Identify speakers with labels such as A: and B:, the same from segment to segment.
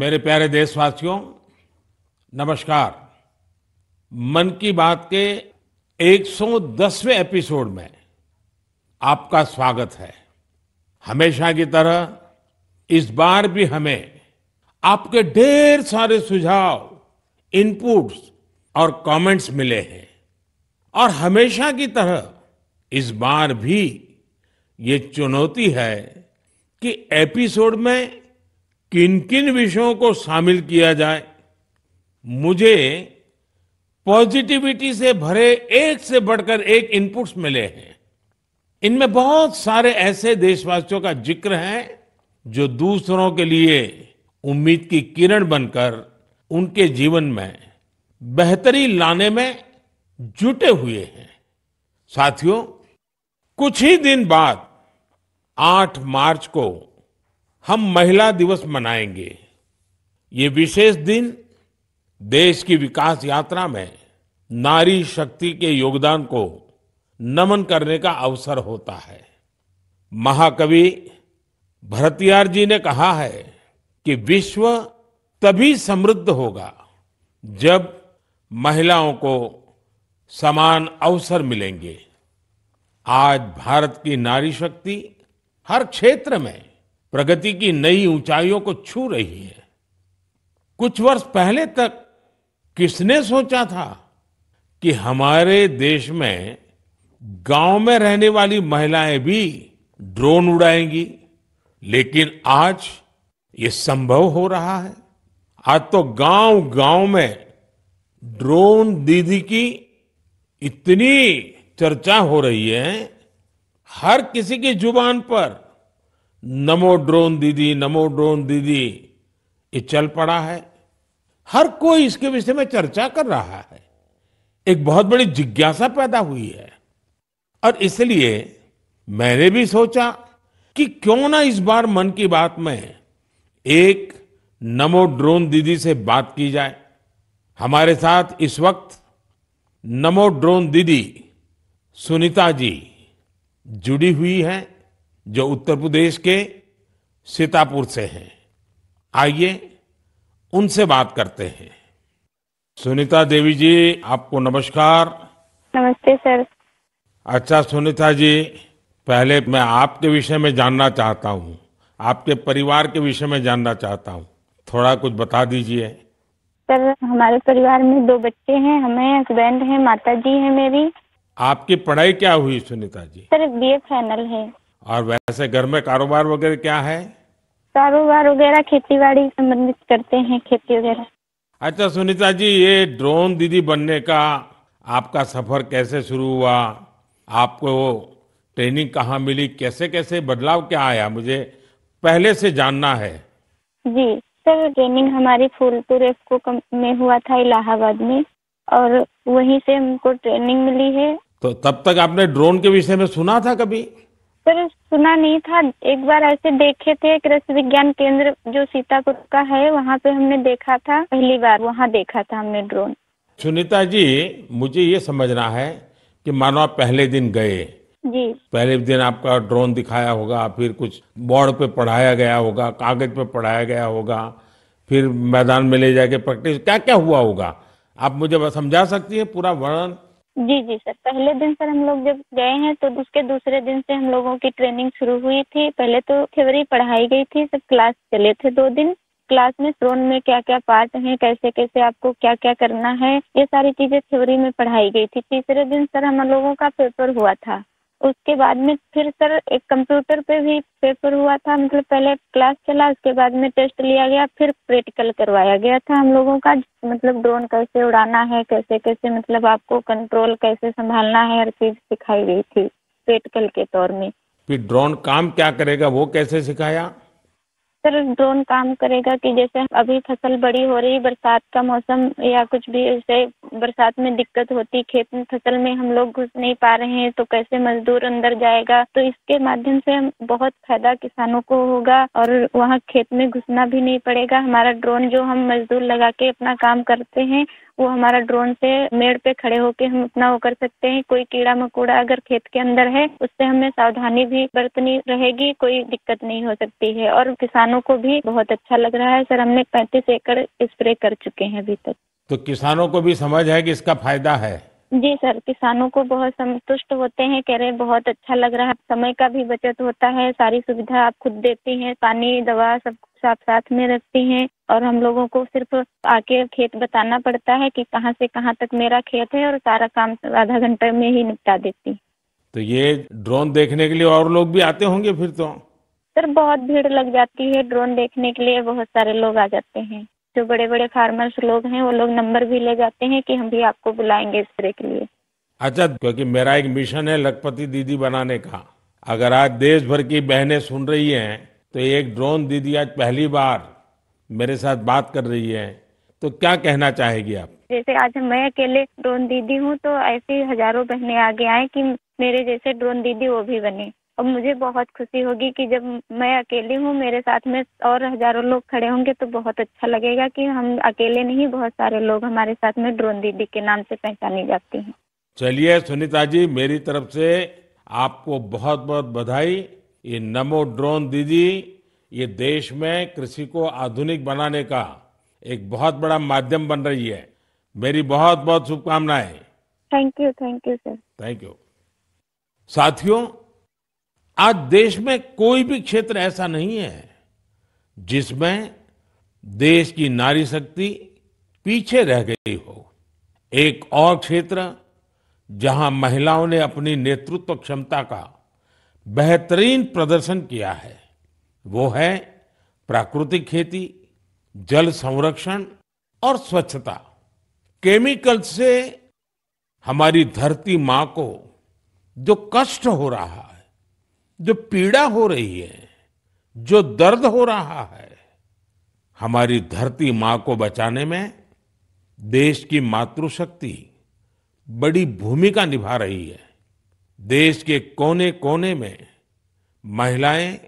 A: मेरे प्यारे देशवासियों, नमस्कार। मन की बात के 110वें एपिसोड में आपका स्वागत है। हमेशा की तरह इस बार भी हमें आपके ढेर सारे सुझाव, इनपुट्स और कमेंट्स मिले हैं और हमेशा की तरह इस बार भी ये चुनौती है कि एपिसोड में किन किन विषयों को शामिल किया जाए। मुझे पॉजिटिविटी से भरे एक से बढ़कर एक इनपुट्स मिले हैं। इनमें बहुत सारे ऐसे देशवासियों का जिक्र है जो दूसरों के लिए उम्मीद की किरण बनकर उनके जीवन में बेहतरी लाने में जुटे हुए हैं। साथियों, कुछ ही दिन बाद 8 मार्च को हम महिला दिवस मनाएंगे। ये विशेष दिन देश की विकास यात्रा में नारी शक्ति के योगदान को नमन करने का अवसर होता है। महाकवि भरतियार जी ने कहा है कि विश्व तभी समृद्ध होगा जब महिलाओं को समान अवसर मिलेंगे। आज भारत की नारी शक्ति हर क्षेत्र में प्रगति की नई ऊंचाइयों को छू रही है। कुछ वर्ष पहले तक किसने सोचा था कि हमारे देश में गांव में रहने वाली महिलाएं भी ड्रोन उड़ाएंगी, लेकिन आज ये संभव हो रहा है। आज तो गांव गांव में ड्रोन दीदी की इतनी चर्चा हो रही है, हर किसी की जुबान पर नमो ड्रोन दीदी, नमो ड्रोन दीदी ये चल पड़ा है। हर कोई इसके विषय में चर्चा कर रहा है। एक बहुत बड़ी जिज्ञासा पैदा हुई है और इसलिए मैंने भी सोचा कि क्यों ना इस बार मन की बात में एक नमो ड्रोन दीदी से बात की जाए। हमारे साथ इस वक्त नमो ड्रोन दीदी सुनीता जी जुड़ी हुई हैं, जो उत्तर प्रदेश के सीतापुर से हैं। आइए उनसे बात करते हैं। सुनीता देवी जी, आपको नमस्कार।
B: नमस्ते सर।
A: अच्छा सुनीता जी, पहले मैं आपके विषय में जानना चाहता हूँ, आपके परिवार के विषय में जानना चाहता हूँ। थोड़ा कुछ बता दीजिए।
B: सर, हमारे परिवार में 2 बच्चे हैं, हमें हस्बैंड हैं, माता जी हैं मेरी।
A: आपकी पढ़ाई क्या हुई Sunita ji?
B: Sir, BA final है।
A: और वैसे घर में कारोबार वगैरह क्या है?
B: कारोबार वगैरह खेती बाड़ी संबंधित करते हैं, खेती वगैरह।
A: अच्छा सुनीता जी, ये ड्रोन दीदी बनने का आपका सफर कैसे शुरू हुआ? आपको ट्रेनिंग कहाँ मिली? कैसे कैसे बदलाव क्या आया, मुझे पहले से जानना है।
B: जी सर, ट्रेनिंग हमारी फूलपुर एफको में हुआ था, इलाहाबाद में, और वहीं से हमको ट्रेनिंग मिली है।
A: तो तब तक आपने ड्रोन के विषय में सुना था कभी?
B: सर, सुना नहीं था। एक बार ऐसे देखे थे, कृषि विज्ञान केंद्र जो सीतापुर का है, वहाँ पे हमने देखा था, पहली बार वहाँ देखा था हमने ड्रोन।
A: सुनीता जी, मुझे ये समझना है कि मानो आप पहले दिन गए,
B: जी,
A: पहले दिन आपका ड्रोन दिखाया होगा, फिर कुछ बोर्ड पे पढ़ाया गया होगा, कागज पे पढ़ाया गया होगा, फिर मैदान में ले जाके प्रैक्टिस, क्या क्या हुआ होगा? आप मुझे बस समझा सकती है पूरा वर्णन?
B: जी जी सर। पहले दिन सर हम लोग जब गए हैं तो उसके दूसरे दिन से हम लोगों की ट्रेनिंग शुरू हुई थी। पहले तो थ्योरी पढ़ाई गई थी, सब क्लास चले थे 2 दिन। क्लास में ड्रोन में क्या क्या पार्ट हैं, कैसे कैसे आपको क्या क्या करना है, ये सारी चीजें थ्योरी में पढ़ाई गई थी। तीसरे दिन सर हम लोगों का पेपर हुआ था। उसके बाद में फिर सर एक कंप्यूटर पे भी पेपर हुआ था। मतलब पहले क्लास चला, उसके बाद में टेस्ट लिया गया, फिर प्रैक्टिकल करवाया गया था हम लोगों का। मतलब ड्रोन कैसे उड़ाना है, कैसे कैसे मतलब आपको कंट्रोल कैसे संभालना है, हर चीज सिखाई गई थी प्रैक्टिकल के तौर में।
A: फिर ड्रोन काम क्या करेगा, वो कैसे सिखाया?
B: सर, ड्रोन काम करेगा कि जैसे अभी फसल बड़ी हो रही, बरसात का मौसम या कुछ भी, ऐसे बरसात में दिक्कत होती, खेत में फसल में हम लोग घुस नहीं पा रहे हैं, तो कैसे मजदूर अंदर जाएगा। तो इसके माध्यम से बहुत फायदा किसानों को होगा और वहाँ खेत में घुसना भी नहीं पड़ेगा। हमारा ड्रोन जो हम मजदूर लगा के अपना काम करते हैं, वो हमारा ड्रोन से मेड़ पे खड़े होके हम अपना वो कर सकते हैं। कोई कीड़ा मकोड़ा अगर खेत के अंदर है उससे हमें सावधानी भी बरतनी रहेगी, कोई दिक्कत नहीं हो सकती है। और किसानों को भी बहुत अच्छा लग रहा है सर। हमने 35 एकड़ स्प्रे कर चुके हैं अभी तक।
A: तो किसानों को भी समझ है कि इसका फायदा है।
B: जी सर, किसानों को बहुत संतुष्ट होते हैं, कह रहे बहुत अच्छा लग रहा है, समय का भी बचत होता है, सारी सुविधा आप खुद देती हैं, पानी दवा सब कुछ आप साथ में रखती हैं और हम लोगों को सिर्फ आके खेत बताना पड़ता है कि कहाँ से कहाँ तक मेरा खेत है और सारा काम आधा घंटे में ही निपटा देती।
A: तो ये ड्रोन देखने के लिए और लोग भी आते होंगे फिर तो?
B: सर बहुत भीड़ लग जाती है ड्रोन देखने के लिए, बहुत सारे लोग आ जाते हैं। जो बड़े बड़े फार्मर्स लोग हैं वो लोग नंबर भी ले जाते हैं कि हम भी आपको बुलाएंगे स्प्रे के लिए।
A: अच्छा, क्योंकि मेरा एक मिशन है लखपति दीदी बनाने का। अगर आज देश भर की बहनें सुन रही हैं तो एक ड्रोन दीदी आज पहली बार मेरे साथ बात कर रही है, तो क्या कहना चाहेगी आप?
B: जैसे आज मैं अकेले ड्रोन दीदी हूँ तो ऐसी हजारों बहनें आगे आए कि मेरे जैसे ड्रोन दीदी वो भी बने। और मुझे बहुत खुशी होगी कि जब मैं अकेली हूँ मेरे साथ में और हजारों लोग खड़े होंगे तो बहुत अच्छा लगेगा कि हम अकेले नहीं, बहुत सारे लोग हमारे साथ में ड्रोन दीदी के नाम से पहचानी जाती हैं।
A: चलिए सुनीता जी, मेरी तरफ से आपको बहुत बहुत बधाई। ये नमो ड्रोन दीदी ये देश में कृषि को आधुनिक बनाने का एक बहुत बड़ा माध्यम बन रही है। मेरी बहुत बहुत शुभकामनाएं।
B: Thank you sir.
A: Thank you. साथियों, आज देश में कोई भी क्षेत्र ऐसा नहीं है जिसमें देश की नारी शक्ति पीछे रह गई हो। एक और क्षेत्र जहां महिलाओं ने अपनी नेतृत्व क्षमता का बेहतरीन प्रदर्शन किया है वो है प्राकृतिक खेती, जल संरक्षण और स्वच्छता। केमिकल से हमारी धरती मां को जो कष्ट हो रहा है, जो पीड़ा हो रही है, जो दर्द हो रहा है, हमारी धरती मां को बचाने में देश की मातृशक्ति बड़ी भूमिका निभा रही है। देश के कोने कोने में महिलाएं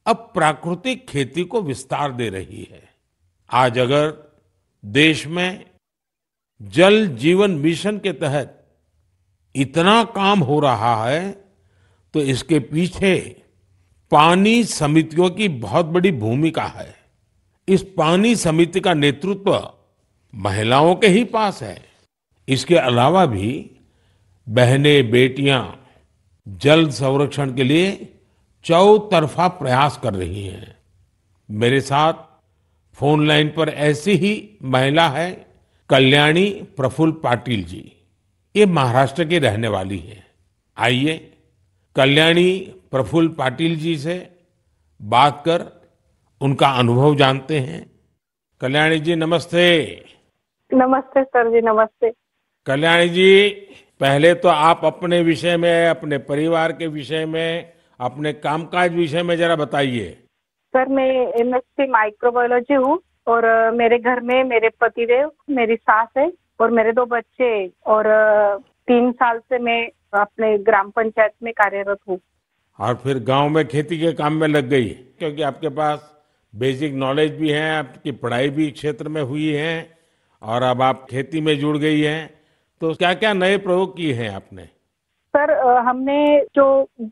A: अब प्राकृतिक खेती को विस्तार दे रही है। आज अगर देश में जल जीवन मिशन के तहत इतना काम हो रहा है तो इसके पीछे पानी समितियों की बहुत बड़ी भूमिका है। इस पानी समिति का नेतृत्व महिलाओं के ही पास है। इसके अलावा भी बहनें बेटियां जल संरक्षण के लिए चौतरफा प्रयास कर रही हैं। मेरे साथ फोन लाइन पर ऐसी ही महिला है कल्याणी प्रफुल्ल पाटिल जी। ये महाराष्ट्र की रहने वाली है। आइए कल्याणी प्रफुल्ल पाटिल जी से बात कर उनका अनुभव जानते हैं। कल्याणी जी नमस्ते।
C: नमस्ते सर जी, नमस्ते।
A: कल्याणी जी, पहले तो आप अपने विषय में, अपने परिवार के विषय में, अपने कामकाज विषय में जरा बताइए।
C: सर मैं एमएससी माइक्रोबायोलॉजी हूँ और मेरे घर में मेरे पतिदेव, मेरी सास है और मेरे 2 बच्चे और 3 साल से मैं अपने ग्राम पंचायत में कार्यरत हूँ।
A: और फिर गांव में खेती के काम में लग गई क्योंकि आपके पास बेसिक नॉलेज भी है, आपकी पढ़ाई भी क्षेत्र में हुई है और अब आप खेती में जुड़ गई हैं। तो क्या क्या नए प्रयोग किए हैं आपने?
C: सर हमने जो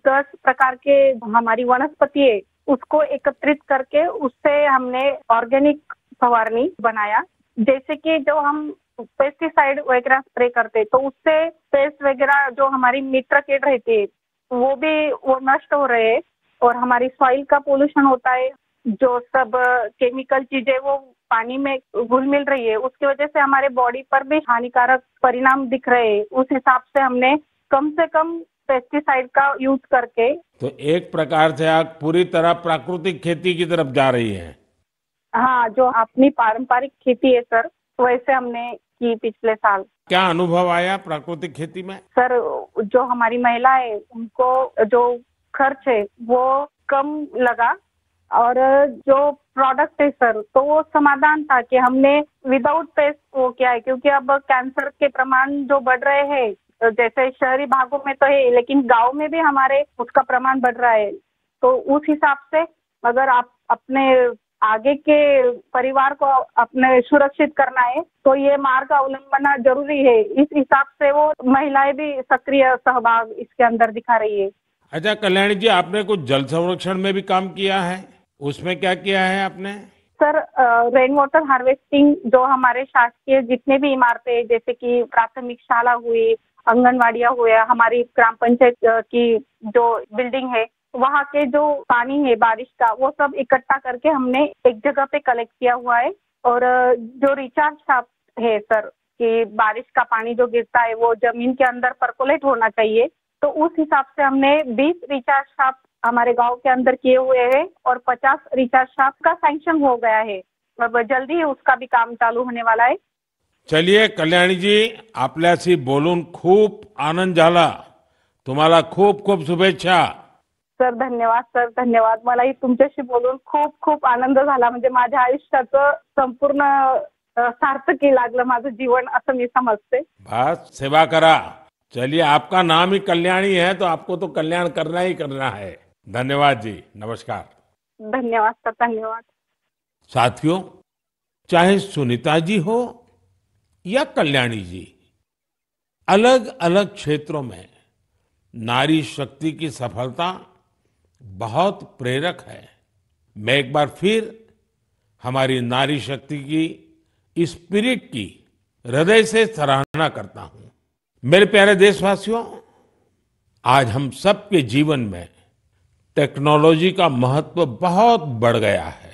C: 10 प्रकार के हमारी वनस्पति है उसको एकत्रित करके उससे हमने ऑर्गेनिक फवारनी बनाया। जैसे कि जो हम पेस्टिसाइड वगैरह स्प्रे करते तो उससे पेस्ट वगैरह जो हमारी मित्र कीट रहती है वो नष्ट हो रहे हैं और हमारी सॉइल का पोल्यूशन होता है। जो सब केमिकल चीजें वो पानी में घुल मिल रही है उसकी वजह से हमारे बॉडी पर भी हानिकारक परिणाम दिख रहे हैं। उस हिसाब से हमने कम से कम पेस्टिसाइड का यूज करके,
A: तो एक प्रकार से आप पूरी तरह प्राकृतिक खेती की तरफ जा रही हैं।
C: हाँ, जो अपनी पारंपरिक खेती है सर वैसे हमने की पिछले साल।
A: क्या अनुभव आया प्राकृतिक खेती में?
C: सर जो हमारी महिला है उनको जो खर्च है वो कम लगा और जो प्रोडक्ट है सर तो वो समाधान था कि हमने विदाउट पेस्ट वो किया है। क्योंकि अब कैंसर के प्रमाण जो बढ़ रहे हैं, जैसे शहरी भागों में तो है लेकिन गांव में भी हमारे उसका प्रमाण बढ़ रहा है। तो उस हिसाब से अगर आप अपने आगे के परिवार को अपने सुरक्षित करना है, तो ये मार्ग अवलंबना जरूरी है। इस हिसाब से वो महिलाएं भी सक्रिय सहभाग इसके अंदर दिखा रही है।
A: अच्छा कल्याणी जी, आपने कुछ जल संरक्षण में भी काम किया है, उसमें क्या किया है आपने?
C: सर, रेन वाटर हार्वेस्टिंग जो हमारे शासकीय जितने भी इमारतें हैं, जैसे कि प्राथमिक शाला हुई, आंगनवाड़ियाँ हुए, हमारी ग्राम पंचायत की जो बिल्डिंग है, वहाँ के जो पानी है बारिश का, वो सब इकट्ठा करके हमने एक जगह पे कलेक्ट किया हुआ है। और जो रिचार्ज शाफ्ट है सर, कि बारिश का पानी जो गिरता है वो जमीन के अंदर परकोलेट होना चाहिए, तो उस हिसाब से हमने 20 रिचार्ज शाफ्ट हमारे गांव के अंदर किए हुए हैं और 50 रिचार्ज शाफ्ट का सैंक्शन हो गया है। अब जल्दी ही उसका भी काम चालू होने वाला है।
A: चलिए कल्याणी जी, आपल्याशी बोलून खूप आनंद झाला. तुम्हाला खूप खूप शुभेच्छा.
C: सर धन्यवाद, सर धन्यवाद. मलाही तुमच्याशी बोलून खूप खूप आनंद झाला. म्हणजे माझ्या आयुष्याचं संपूर्ण सार्थकी लागलं माझं जीवन, असं मी समजते.
A: बस सेवा करा. चलिए, आपका नाम ही कल्याणी है तो आपको तो कल्याण करना ही करना है. धन्यवाद जी, नमस्कार.
C: धन्यवाद सर, धन्यवाद.
A: साथियों, चाहे सुनीता जी हो या कल्याणी जी, अलग अलग क्षेत्रों में नारी शक्ति की सफलता बहुत प्रेरक है. मैं एक बार फिर हमारी नारी शक्ति की इस स्पिरिट की हृदय से सराहना करता हूं. मेरे प्यारे देशवासियों, आज हम सबके जीवन में टेक्नोलॉजी का महत्व बहुत बढ़ गया है.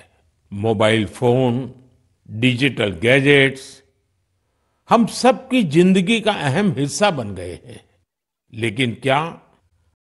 A: मोबाइल फोन, डिजिटल गैजेट्स हम सबकी जिंदगी का अहम हिस्सा बन गए हैं. लेकिन क्या